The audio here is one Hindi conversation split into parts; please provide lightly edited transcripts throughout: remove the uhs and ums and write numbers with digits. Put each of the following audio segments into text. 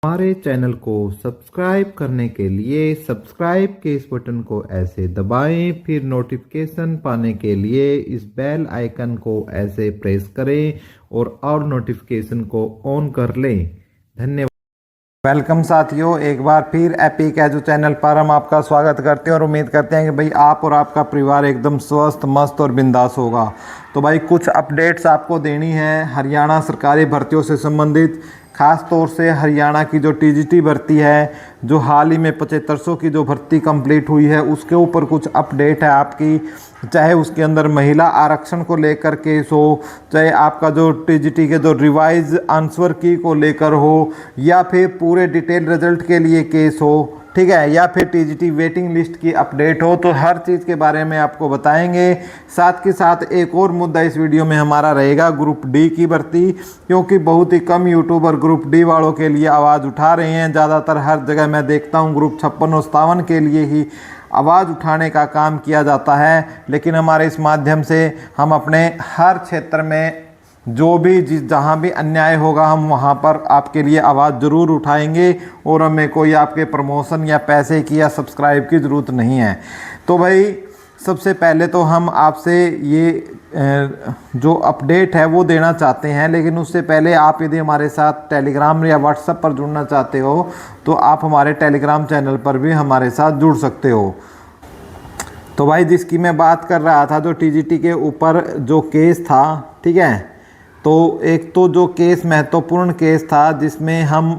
हमारे चैनल को सब्सक्राइब करने के लिए सब्सक्राइब के इस बटन को ऐसे दबाएं, फिर नोटिफिकेशन पाने के लिए इस बेल आइकन को ऐसे प्रेस करें और नोटिफिकेशन को ऑन कर लें। धन्यवाद। वेलकम साथियों, एक बार फिर एपिक एजू चैनल पर हम आपका स्वागत करते हैं और उम्मीद करते हैं कि भाई आप और आपका परिवार एकदम स्वस्थ, मस्त और बिंदास होगा। तो भाई कुछ अपडेट्स आपको देनी है हरियाणा सरकारी भर्तियों से संबंधित, खास तौर से हरियाणा की जो टीजीटी भर्ती है, जो हाल ही में 7500 की जो भर्ती कंप्लीट हुई है, उसके ऊपर कुछ अपडेट है आपकी। चाहे उसके अंदर महिला आरक्षण को लेकर केस हो, चाहे आपका जो टीजीटी के जो रिवाइज आंसर की को लेकर हो, या फिर पूरे डिटेल रिजल्ट के लिए केस हो, ठीक है, या फिर टीजीटी वेटिंग लिस्ट की अपडेट हो, तो हर चीज़ के बारे में आपको बताएंगे। साथ के साथ एक और मुद्दा इस वीडियो में हमारा रहेगा ग्रुप डी की भर्ती, क्योंकि बहुत ही कम यूट्यूबर ग्रुप डी वालों के लिए आवाज़ उठा रहे हैं। ज़्यादातर हर जगह मैं देखता हूँ ग्रुप 56 और 57 के लिए ही आवाज़ उठाने का काम किया जाता है, लेकिन हमारे इस माध्यम से हम अपने हर क्षेत्र में जो भी जहाँ भी अन्याय होगा हम वहाँ पर आपके लिए आवाज़ ज़रूर उठाएंगे, और हमें कोई आपके प्रमोशन या पैसे की या सब्सक्राइब की ज़रूरत नहीं है। तो भाई सबसे पहले तो हम आपसे ये जो अपडेट है वो देना चाहते हैं, लेकिन उससे पहले आप यदि हमारे साथ टेलीग्राम या व्हाट्सएप पर जुड़ना चाहते हो तो आप हमारे टेलीग्राम चैनल पर भी हमारे साथ जुड़ सकते हो। तो भाई जिसकी मैं बात कर रहा था, जो टीजीटी के ऊपर जो केस था, ठीक है, तो एक तो जो केस महत्वपूर्ण केस था जिसमें हम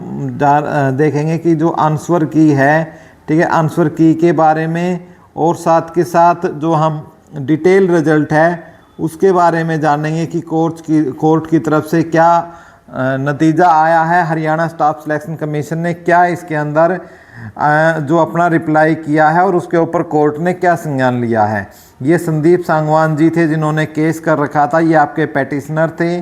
देखेंगे कि जो आंसर की है, ठीक है, आंसर की के बारे में, और साथ के साथ जो हम डिटेल रिजल्ट है उसके बारे में जानेंगे कि कोर्ट की तरफ से क्या नतीजा आया है, हरियाणा स्टाफ सिलेक्शन कमीशन ने क्या इसके अंदर जो अपना रिप्लाई किया है और उसके ऊपर कोर्ट ने क्या संज्ञान लिया है। ये संदीप सांगवान जी थे जिन्होंने केस कर रखा था, ये आपके पेटिशनर थे,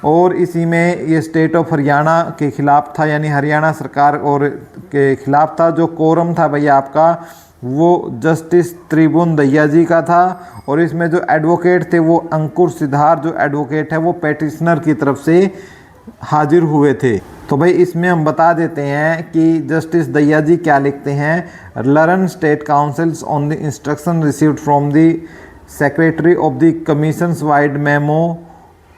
और इसी में ये स्टेट ऑफ हरियाणा के खिलाफ था, यानी हरियाणा सरकार और के खिलाफ था। जो कोरम था भैया आपका वो जस्टिस त्रिभुवन दहिया जी का था, और इसमें जो एडवोकेट थे वो अंकुर सिद्धार्थ जो एडवोकेट है वो पेटिशनर की तरफ से हाजिर हुए थे। तो भाई इसमें हम बता देते हैं कि जस्टिस दहिया जी क्या लिखते हैं। Learn state councils on the instruction received from the secretary of the commissions wide memo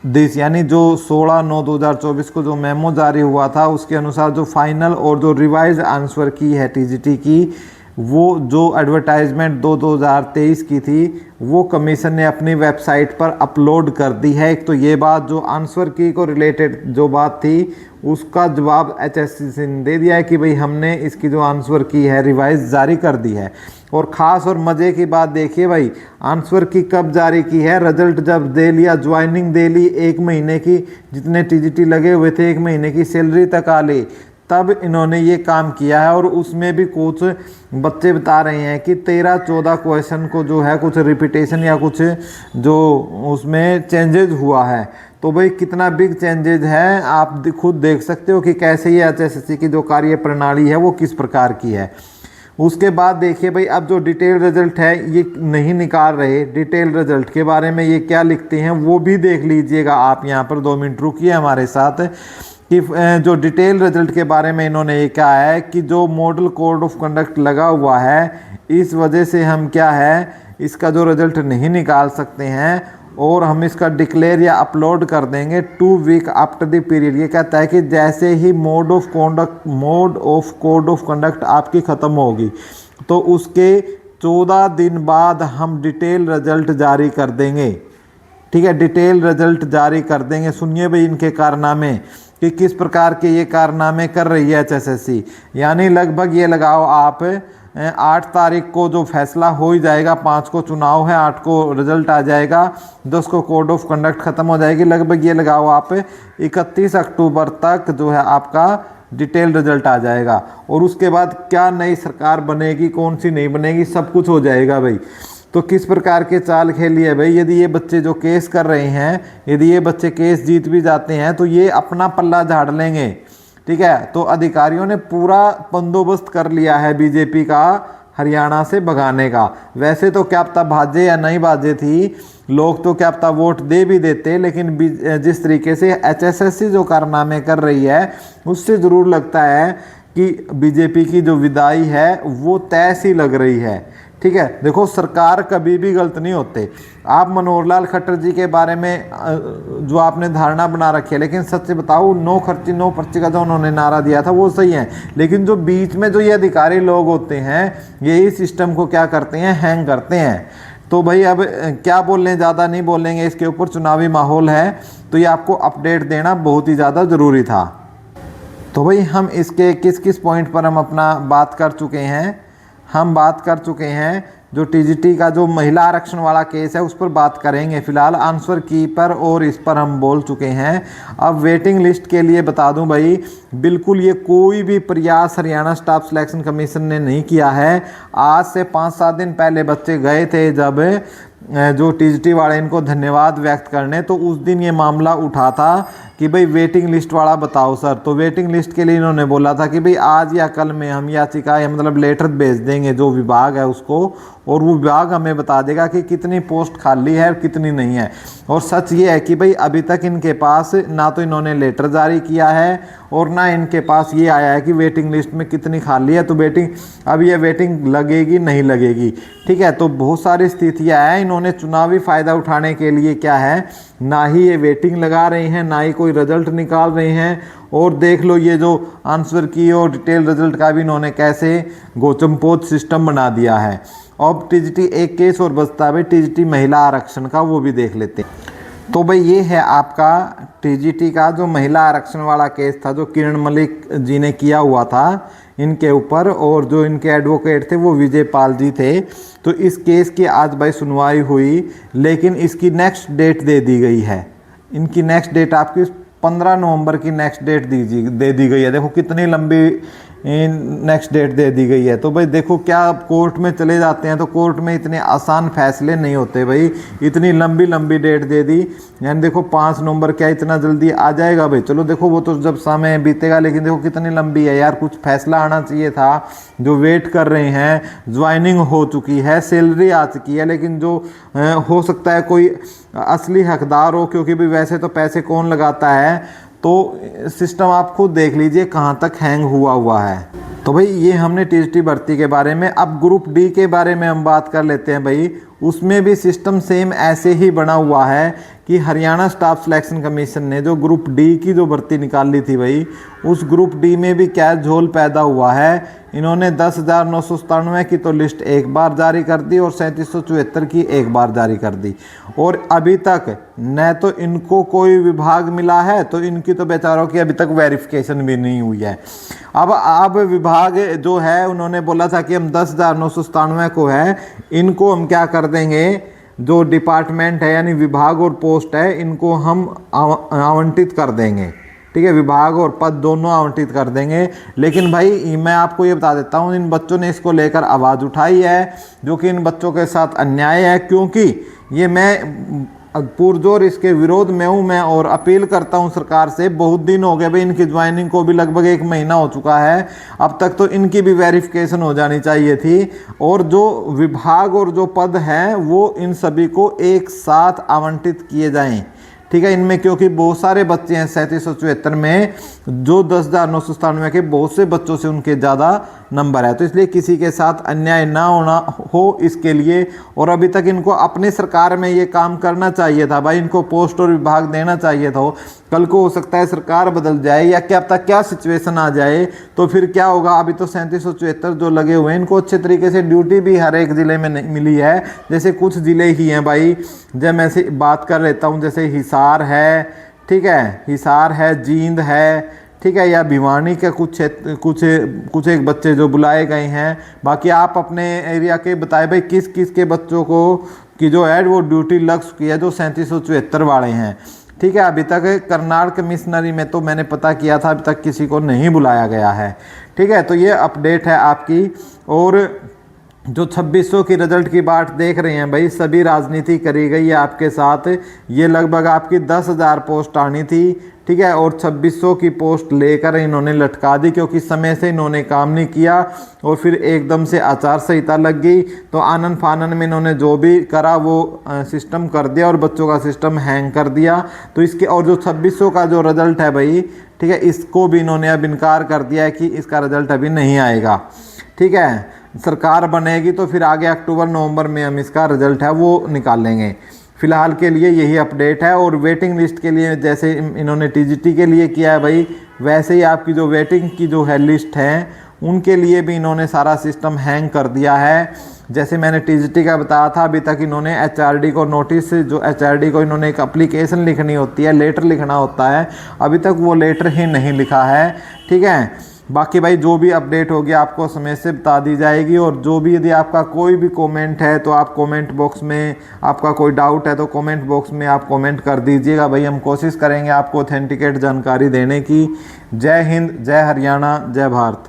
this, यानी जो 16/9/2024 को जो मेमो जारी हुआ था उसके अनुसार जो फाइनल और जो रिवाइज आंसर की है टीजीटी की, वो जो एडवर्टाइजमेंट 2023 की थी वो कमीशन ने अपनी वेबसाइट पर अपलोड कर दी है। एक तो ये बात, जो आंसर की को रिलेटेड जो बात थी उसका जवाब एचएससीसी ने दे दिया है कि भाई हमने इसकी जो आंसर की है रिवाइज जारी कर दी है। और ख़ास और मज़े की बात देखिए भाई, आंसर की कब जारी की है, रिजल्ट जब दे लिया, ज्वाइनिंग दे ली, 1 महीने की जितने टीजीटी लगे हुए थे 1 महीने की सैलरी तक आ ली, तब इन्होंने ये काम किया है। और उसमें भी कुछ बच्चे बता रहे हैं कि 13-14 क्वेश्चन को जो है कुछ रिपीटेशन या कुछ जो उसमें चेंजेज हुआ है। तो भाई कितना बिग चेंजेज है, आप खुद देख सकते हो कि कैसे ये एचएसएससी की जो कार्य प्रणाली है वो किस प्रकार की है। उसके बाद देखिए भाई, अब जो डिटेल रिजल्ट है ये नहीं निकाल रहे, डिटेल रिजल्ट के बारे में ये क्या लिखते हैं वो भी देख लीजिएगा आप। यहाँ पर 2 मिनट रुकिए हमारे साथ कि जो डिटेल रिजल्ट के बारे में इन्होंने ये कहा है कि जो मॉडल कोड ऑफ कंडक्ट लगा हुआ है इस वजह से हम क्या है इसका जो रिजल्ट नहीं निकाल सकते हैं, और हम इसका डिक्लेयर या अपलोड कर देंगे 2 वीक आफ्टर द पीरियड। ये कहता है कि जैसे ही mode of code of conduct आपकी ख़त्म होगी तो उसके 14 दिन बाद हम डिटेल रिजल्ट जारी कर देंगे, ठीक है, डिटेल रिजल्ट जारी कर देंगे। सुनिए भाई इनके कारनामे कि किस प्रकार के ये कारनामे कर रही है एचएसएससी। यानी लगभग ये लगाओ आप 8 तारीख को जो फैसला हो ही जाएगा, 5 को चुनाव है, 8 को रिजल्ट आ जाएगा, 10 को कोड ऑफ कंडक्ट ख़त्म हो जाएगी, लगभग ये लगाओ आप 31 अक्टूबर तक जो है आपका डिटेल रिजल्ट आ जाएगा। और उसके बाद क्या नई सरकार बनेगी, कौन सी नहीं बनेगी, सब कुछ हो जाएगा भाई। तो किस प्रकार के चाल खेली है भाई, यदि ये बच्चे जो केस कर रहे हैं, यदि ये बच्चे केस जीत भी जाते हैं तो ये अपना पल्ला झाड़ लेंगे, ठीक है। तो अधिकारियों ने पूरा बंदोबस्त कर लिया है बीजेपी का हरियाणा से भगाने का। वैसे तो क्या पता भाजे या नहीं भाजे थी, लोग तो क्या पता वोट दे भी देते, लेकिन जिस तरीके से HSSC जो कारनामे कर रही है उससे ज़रूर लगता है कि बीजेपी की जो विदाई है वो तय सी लग रही है। ठीक है, देखो सरकार कभी भी गलत नहीं होते। आप मनोहर लाल खट्टर जी के बारे में जो आपने धारणा बना रखी है, लेकिन सच बताओ नो खर्ची नो पर्ची का जो उन्होंने नारा दिया था वो सही है, लेकिन जो बीच में जो ये अधिकारी लोग होते हैं यही सिस्टम को क्या करते हैं, हैंग करते हैं। तो भाई अब क्या बोलने, ज़्यादा नहीं बोलेंगे इसके ऊपर, चुनावी माहौल है तो ये आपको अपडेट देना बहुत ही ज़्यादा ज़रूरी था। तो भाई हम इसके किस किस पॉइंट पर हम अपना बात कर चुके हैं, हम बात कर चुके हैं जो TGT का जो महिला आरक्षण वाला केस है उस पर बात करेंगे फिलहाल, आंसर की पर, और इस पर हम बोल चुके हैं। अब वेटिंग लिस्ट के लिए बता दूं भाई, बिल्कुल ये कोई भी प्रयास हरियाणा स्टाफ सिलेक्शन कमीशन ने नहीं किया है। आज से 5-7 दिन पहले बच्चे गए थे जब जो TGT वाले इनको धन्यवाद व्यक्त करने, तो उस दिन ये मामला उठा था कि भाई वेटिंग लिस्ट वाला बताओ सर। तो वेटिंग लिस्ट के लिए इन्होंने बोला था कि भाई आज या कल में हम याचिका या मतलब लेटर भेज देंगे जो विभाग है उसको, और वो विभाग हमें बता देगा कि कितनी पोस्ट खाली है और कितनी नहीं है। और सच ये है कि भाई अभी तक इनके पास ना तो इन्होंने लेटर जारी किया है और ना इनके पास ये आया है कि वेटिंग लिस्ट में कितनी खाली है। तो वेटिंग, अब ये वेटिंग लगेगी नहीं लगेगी, ठीक है। तो बहुत सारी स्थितियाँ हैं, इन्होंने चुनावी फ़ायदा उठाने के लिए क्या है, ना ही ये वेटिंग लगा रहे हैं, ना ही कोई रिजल्ट निकाल रहे हैं। और देख लो ये जो आंसर की और डिटेल रिजल्ट का भी इन्होंने कैसे गोचमपोत सिस्टम बना दिया है। अब TGT एक केस और बचता है भाई, TGT महिला आरक्षण का, वो भी देख लेते हैं। तो भाई ये है आपका TGT का जो महिला आरक्षण वाला केस था जो किरण मलिक जी ने किया हुआ था इनके ऊपर, और जो इनके एडवोकेट थे वो विजय पाल जी थे। तो इस केस की आज भाई सुनवाई हुई, लेकिन इसकी नेक्स्ट डेट दे दी गई है। इनकी नेक्स्ट डेट आपकी 15 नवंबर की नेक्स्ट डेट दे दी गई है। देखो कितनी लंबी नेक्स्ट डेट दे दी गई है। तो भाई देखो क्या कोर्ट में चले जाते हैं तो कोर्ट में इतने आसान फैसले नहीं होते भाई, इतनी लंबी लंबी डेट दे दी। यानी देखो 5 नवंबर क्या इतना जल्दी आ जाएगा भाई, चलो देखो वो तो जब समय बीतेगा, लेकिन देखो कितनी लंबी है यार, कुछ फैसला आना चाहिए था। जो वेट कर रहे हैं, ज्वाइनिंग हो चुकी है, सैलरी आ चुकी है, लेकिन जो हो सकता है कोई असली हकदार हो, क्योंकि भाई वैसे तो पैसे कौन लगाता है। तो सिस्टम आप खुद देख लीजिए कहाँ तक हैंग हुआ है। तो भाई ये हमने TGT भर्ती के बारे में। अब ग्रुप D के बारे में हम बात कर लेते हैं भाई। उसमें भी सिस्टम सेम ऐसे ही बना हुआ है कि हरियाणा स्टाफ सिलेक्शन कमीशन ने जो ग्रुप D की जो भर्ती निकाली थी भाई, उस ग्रुप D में भी क्या झोल पैदा हुआ है। इन्होंने 10,997 की तो लिस्ट एक बार जारी कर दी और 3774 की एक बार जारी कर दी, और अभी तक न तो इनको कोई विभाग मिला है, तो इनकी तो बेचारों की अभी तक वेरिफिकेशन भी नहीं हुई है। अब विभाग जो है उन्होंने बोला था कि हम 10,997 को है, इनको हम क्या कर देंगे, जो डिपार्टमेंट है यानी विभाग और पोस्ट है इनको हम आवंटित कर देंगे, ठीक है, विभाग और पद दोनों आवंटित कर देंगे। लेकिन भाई मैं आपको ये बता देता हूँ, इन बच्चों ने इसको लेकर आवाज़ उठाई है, जो कि इन बच्चों के साथ अन्याय है। क्योंकि ये मैं पुरजोर इसके विरोध में हूँ मैं, और अपील करता हूँ सरकार से। बहुत दिन हो गए भाई, इनकी ज्वाइनिंग को भी लगभग 1 महीना हो चुका है, अब तक तो इनकी भी वेरिफिकेशन हो जानी चाहिए थी। और जो विभाग और जो पद हैं वो इन सभी को एक साथ आवंटित किए जाएं, ठीक है। इनमें क्योंकि बहुत सारे बच्चे हैं 3774 में, जो 10,997 के बहुत से बच्चों से उनके ज़्यादा नंबर है, तो इसलिए किसी के साथ अन्याय ना होना हो इसके लिए। और अभी तक इनको अपनी सरकार में ये काम करना चाहिए था भाई, इनको पोस्ट और विभाग देना चाहिए था। कल को हो सकता है सरकार बदल जाए या क्या पता क्या सिचुएशन आ जाए, तो फिर क्या होगा। अभी तो 3774 जो लगे हुए हैं, इनको अच्छे तरीके से ड्यूटी भी हर एक ज़िले में नहीं मिली है। जैसे कुछ ज़िले ही हैं भाई, जब मैं से बात कर लेता हूँ, जैसे हिसार है, ठीक है, हिसार है, जींद है, ठीक है, या भिवानी के कुछ एक बच्चे जो बुलाए गए हैं। बाकी आप अपने एरिया के बताए भाई किस किस के बच्चों को की जो है वो ड्यूटी लग चुकी है, जो 3774 वाले हैं, ठीक है। अभी तक करनाल कमिश्नरी में तो मैंने पता किया था, अभी तक किसी को नहीं बुलाया गया है, ठीक है। तो ये अपडेट है आपकी। और जो 2600 की रिजल्ट की बात देख रहे हैं भाई, सभी राजनीति करी गई है आपके साथ। ये लगभग आपकी 10,000 पोस्ट आनी थी, ठीक है, और 2600 की पोस्ट लेकर इन्होंने लटका दी, क्योंकि समय से इन्होंने काम नहीं किया और फिर एकदम से आचार संहिता लग गई। तो आनन फानन में इन्होंने जो भी करा वो सिस्टम कर दिया और बच्चों का सिस्टम हैंग कर दिया। तो इसके और जो 2600 का जो रिजल्ट है भाई, ठीक है, इसको भी इन्होंने अब इनकार कर दिया है कि इसका रिजल्ट अभी नहीं आएगा। ठीक है, सरकार बनेगी तो फिर आगे अक्टूबर नवंबर में हम इसका रिजल्ट है वो निकालेंगे। फिलहाल के लिए यही अपडेट है। और वेटिंग लिस्ट के लिए जैसे इन्होंने टीजीटी के लिए किया है भाई, वैसे ही आपकी जो वेटिंग की जो है लिस्ट है उनके लिए भी इन्होंने सारा सिस्टम हैंग कर दिया है। जैसे मैंने टीजीटी का बताया था, अभी तक इन्होंने एचआरडी को नोटिस, जो एचआरडी को इन्होंने एक एप्लीकेशन लिखनी होती है, लेटर लिखना होता है, अभी तक वो लेटर ही नहीं लिखा है। ठीक है, बाकी भाई जो भी अपडेट होगी आपको समय से बता दी जाएगी। और जो भी यदि आपका कोई भी कमेंट है तो आप कमेंट बॉक्स में, आपका कोई डाउट है तो कमेंट बॉक्स में आप कमेंट कर दीजिएगा भाई, हम कोशिश करेंगे आपको ऑथेंटिकेट जानकारी देने की। जय हिंद, जय हरियाणा, जय भारत।